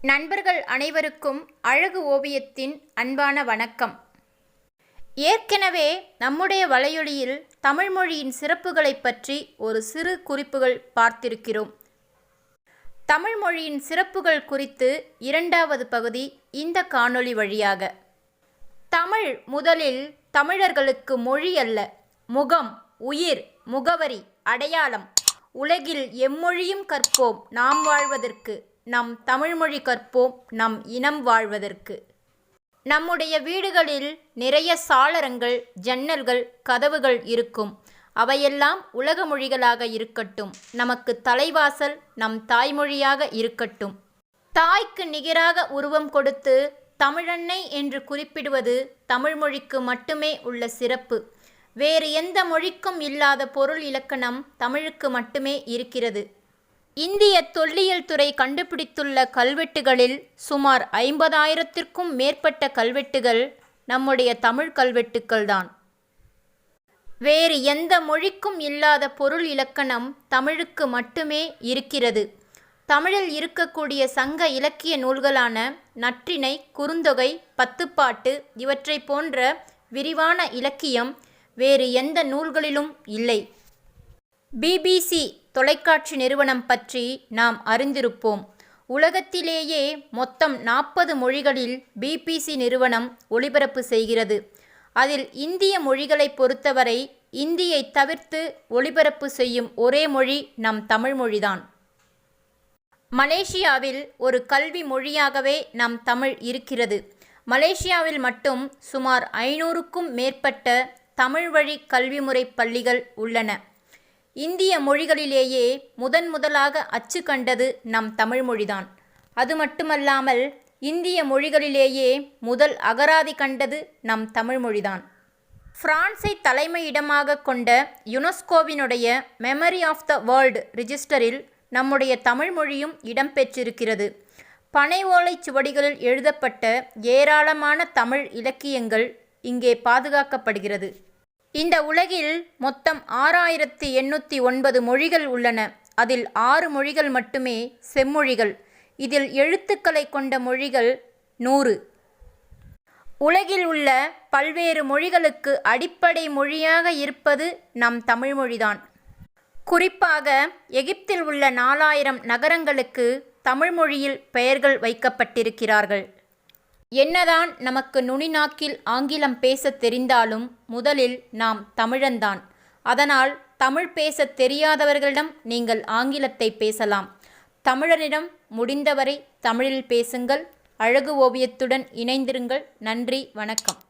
நண்பர்கள் அனைவருக்கும் அழகு ஓவியத்தின் அன்பான வணக்கம். ஏற்கனவே நம்முடைய வலையொலியில் தமிழ் மொழியின் சிறப்புகளை பற்றி ஒரு சிறு குறிப்புகள் பார்த்திருக்கிறோம். தமிழ் மொழியின் சிறப்புகள் குறித்து இரண்டாவது பகுதி இந்த காணொளி வழியாக. தமிழ் முதலில் தமிழர்களுக்கு மொழி அல்ல, முகம், உயிர், முகவரி, அடையாளம். உலகில் எம்மொழியும் கற்போம் நாம் வாழ்வதற்கு, நம் தமிழ்மொழி கற்போம் நம் இனம் வாழ்வதற்கு. நம்முடைய வீடுகளில் நிறைய சாளரங்கள், ஜன்னல்கள், கதவுகள் இருக்கும். அவையெல்லாம் உலக மொழிகளாக இருக்கட்டும். நமக்கு தலைவாசல் நம் தாய்மொழியாக இருக்கட்டும். தாய்க்கு நிகராக உருவம் கொடுத்து தமிழன்னை என்று குறிப்பிடுவது தமிழ்மொழிக்கு மட்டுமே உள்ள சிறப்பு. வேறு எந்த மொழிக்கும் இல்லாத பொருள் இலக்கணம் தமிழுக்கு மட்டுமே இருக்கிறது. இந்திய தொல்லியல் துறை கண்டுபிடித்துள்ள கல்வெட்டுகளில் சுமார் 50,000த்திற்கும் மேற்பட்ட கல்வெட்டுகள் நம்முடைய தமிழ் கல்வெட்டுக்கள்தான். வேறு எந்த மொழிக்கும் இல்லாத பொருள் இலக்கணம் தமிழுக்கு மட்டுமே இருக்கிறது. தமிழில் இருக்கக்கூடிய சங்க இலக்கிய நூல்களான நற்றிணை, குறுந்தொகை, பத்துப்பாட்டு இவற்றை போன்ற விரிவான இலக்கியம் வேறு எந்த நூல்களிலும் இல்லை. பிபிசி தொலைக்காட்சி நிறுவனம் பற்றி நாம் அறிந்திருப்போம். உலகத்திலேயே மொத்தம் 40 மொழிகளில் பிபிசி நிறுவனம் ஒளிபரப்பு செய்கிறது. அதில் இந்திய மொழிகளை பொறுத்தவரை இந்தியை தவிர்த்து ஒளிபரப்பு செய்யும் ஒரே மொழி நம் தமிழ் மொழிதான். மலேசியாவில் ஒரு கல்வி மொழியாகவே நம் தமிழ் இருக்கிறது. மலேசியாவில் மட்டும் சுமார் 500க்கும் மேற்பட்ட தமிழ் வழி கல்வி முறை பள்ளிகள் உள்ளன. இந்திய மொழிகளிலேயே முதலாக அச்சு கண்டது நம் தமிழ் மொழிதான். அது மட்டுமல்லாமல் இந்திய மொழிகளிலேயே முதல் அகராதி கண்டது நம் தமிழ் மொழிதான். பிரான்ஸை தலைமையிடமாக கொண்ட யுனெஸ்கோவினுடைய மெமரி ஆஃப் த வேர்ல்டு ரிஜிஸ்டரில் நம்முடைய தமிழ் மொழியும் இடம்பெற்றிருக்கிறது. பனை ஓலை சுவடிகளில் எழுதப்பட்ட ஏராளமான தமிழ் இலக்கியங்கள் இங்கே பாதுகாக்கப்படுகிறது. இந்த உலகில் மொத்தம் 6,809 மொழிகள் உள்ளன. அதில் 6 மொழிகள் மட்டுமே செம்மொழிகள். இதில் எழுத்துக்களை கொண்ட மொழிகள் 100. உலகில் உள்ள பல்வேறு மொழிகளுக்கு அடிப்படை மொழியாக இருப்பது நம் தமிழ்மொழிதான். குறிப்பாக எகிப்தில் உள்ள 4000 நகரங்களுக்கு தமிழ் மொழியில் பெயர்கள் வைக்கப்பட்டிருக்கிறார்கள். என்னதான் நமக்கு நுனிநாக்கில் ஆங்கிலம் பேசத் தெரிந்தாலும் முதலில் நாம் தமிழன்தான். அதனால் தமிழ் பேசத் தெரியாதவர்களிடம் நீங்கள் ஆங்கிலத்தை பேசலாம். தமிழரிடம் முடிந்தவரை தமிழில் பேசுங்கள். அழகு ஓவியத்துடன் இணைந்திருங்கள். நன்றி, வணக்கம்.